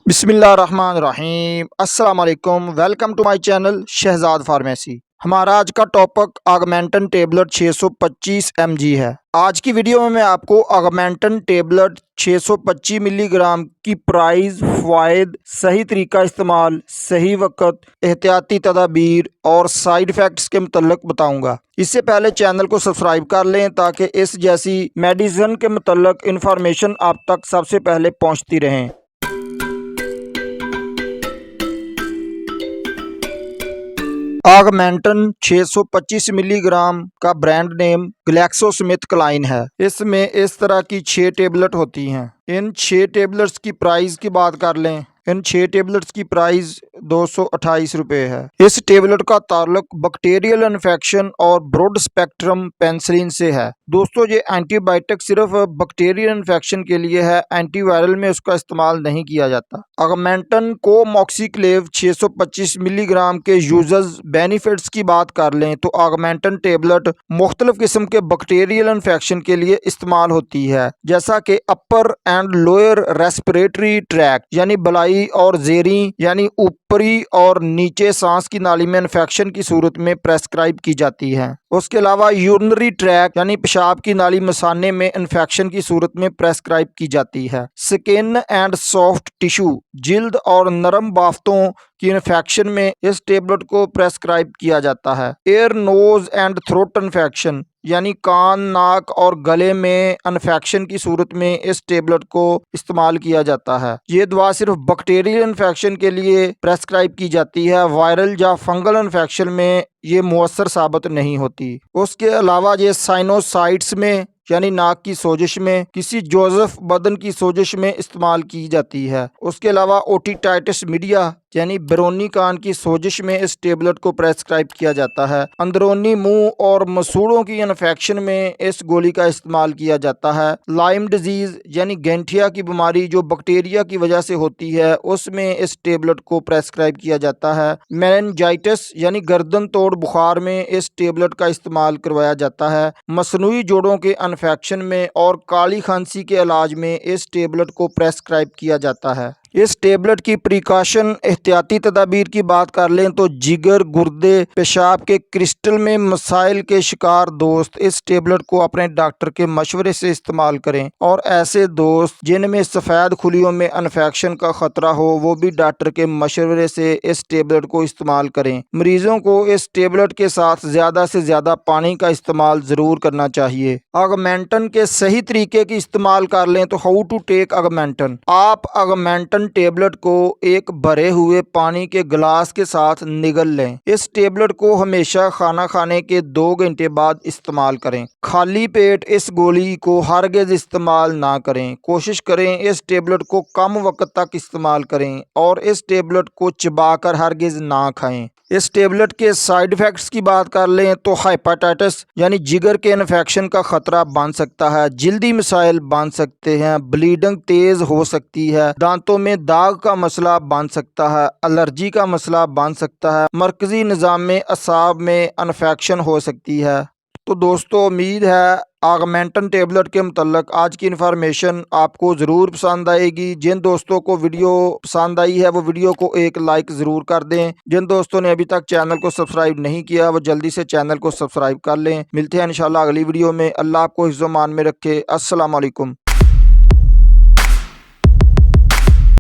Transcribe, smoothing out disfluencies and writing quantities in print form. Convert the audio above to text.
बिस्मिल्लाहिर्रहमानिर्रहीम अस्सलाम वालेकुम। Welcome to my channel Shahzad pharmacy. हमारा आज का टॉपिक ऑगमेंटन टेबलेट 625 mg है। आज की वीडियो में मैं आपको ऑगमेंटन टेबलेट 625 मिलीग्राम की प्राइस, फ़वाइद, सही तरीका इस्तेमाल, सही वक्त, एहतियाती तदाबीर और साइड इफ़ेक्ट्स के मतलब बताऊंगा। इससे पहले चैनल को सब्सक्राइब कर लें ताकि इस जैसी मेडिसिन के मतलब इंफॉर्मेशन आप तक सबसे पहले पहुंचती रहें। ऑगमेंटन 625 मिलीग्राम का ब्रांड नेम ग्लैक्सोस्मिथक्लाइन है। इसमें इस तरह की 6 टेबलेट होती हैं। इन 6 टेबलेट्स की प्राइस की बात कर लें, इन 6 टेबलेट्स की प्राइस 228 रुपये है। इस टेबलेट का ताल्लुक बैक्टीरियल इन्फेक्शन और ब्रॉड स्पेक्ट्रम पेनिसिलिन से है। दोस्तों, ये एंटीबायोटिक सिर्फ बैक्टीरियल इन्फेक्शन के लिए है, एंटीवायरल में उसका इस्तेमाल नहीं किया जाता। ऑगमेंटन कोमोक्सिक्लेव 625 मिलीग्राम के यूजर्स बेनिफिट्स की बात कर लें तो ऑगमेंटन टेबलेट मुख्तलिफ किस्म के बैक्टीरियल इन्फेक्शन के लिए इस्तेमाल होती है, जैसा कि अपर एंड लोअर रेस्पिरेटरी ट्रैक्ट यानी बलाई और जेरी यानी ऊपरी और नीचे सांस की नाली में इन्फेक्शन की सूरत में प्रेस्क्राइब की जाती है। उसके अलावा यूरिनरी ट्रैक्ट यानी पेशाब की नाली मसाने में इन्फेक्शन की सूरत में प्रेस्क्राइब की जाती है। स्किन एंड सॉफ्ट टिश्यू जिल्द और नरम बाफ्तों की इन्फेक्शन में इस टेबलेट को प्रेस्क्राइब किया जाता है। Ear, nose and throat infection यानी कान, नाक और गले में इन्फेक्शन की सूरत में इस टेबलेट को इस्तेमाल किया जाता है। ये दवा सिर्फ बैक्टीरियल इन्फेक्शन के लिए प्रेस्क्राइब की जाती है, वायरल या फंगल इन्फेक्शन में ये मुअस्सर साबित नहीं होती। उसके अलावा ये साइनोसाइट्स में यानी नाक की सोजिश में, किसी जोसेफ बदन की सोजिश में इस्तेमाल की जाती है। उसके अलावा ओटिटाइटिस मीडिया यानी बैरोनी कान की सोजिश में इस टेबलेट को प्रेस्क्राइब किया जाता है। अंदरूनी मुंह और मसूड़ों की इन्फेक्शन में इस गोली का इस्तेमाल किया जाता है। लाइम डिजीज यानी गैंठिया की बीमारी जो बैक्टीरिया की वजह से होती है, उसमें इस टेबलेट को प्रेस्क्राइब किया जाता है। मेनिंजाइटिस यानी गर्दन तोड़ बुखार में इस टेबलेट का इस्तेमाल करवाया जाता है। मसनूई जोड़ों के इन्फेक्शन में और काली खांसी के इलाज में इस टेबलेट को प्रेस्क्राइब किया जाता है। इस टेबलेट की प्रिकॉशन एहतियाती तदाबीर की बात कर लें तो जिगर, गुर्दे, पेशाब के क्रिस्टल में मसाइल के शिकार दोस्त इस टेबलेट को अपने डॉक्टर के मशवरे से इस्तेमाल करें, और ऐसे दोस्त जिनमें सफ़ेद खुलियों में इन्फेक्शन का ख़तरा हो वो भी डॉक्टर के मशवरे से इस टेबलेट को इस्तेमाल करें। मरीजों को इस टेबलेट के साथ ज़्यादा से ज़्यादा पानी का इस्तेमाल ज़रूर करना चाहिए। ऑगमेंटन के सही तरीके की इस्तेमाल कर लें तो हाउ टू टेक ऑगमेंटन। आप ऑगमेंटन टेबलेट को एक भरे हुए पानी के गिलास के साथ निगल लें। इस टेबलेट को हमेशा खाना खाने के 2 घंटे बाद इस्तेमाल करें। खाली पेट इस गोली को हरगिज़ इस्तेमाल ना करें। कोशिश करें इस टेबलेट को कम वक्त तक इस्तेमाल करें और इस टेबलेट को चबाकर हरगिज़ ना खाएं। इस टेबलेट के साइड इफ़ेक्ट्स की बात कर लें तो हेपेटाइटिस यानी जिगर के इन्फेक्शन का ख़तरा बन सकता है, जिल्दी मसाइल बन सकते हैं, ब्लीडिंग तेज़ हो सकती है, दांतों में दाग का मसला बन सकता है, एलर्जी का मसला बन सकता है, मरकज़ी निज़ाम में असाब में इन्फेक्शन हो सकती है। तो दोस्तों, उम्मीद है ऑगमेंटन टेबलेट के मतलब आज की इन्फॉर्मेशन आपको ज़रूर पसंद आएगी। जिन दोस्तों को वीडियो पसंद आई है वो वीडियो को एक लाइक ज़रूर कर दें। जिन दोस्तों ने अभी तक चैनल को सब्सक्राइब नहीं किया वो जल्दी से चैनल को सब्सक्राइब कर लें। मिलते हैं इंशाल्लाह अगली वीडियो में। अल्लाह आपको हिफ्ज़-ओ-मान में रखे। अस्सलाम वालेकुम।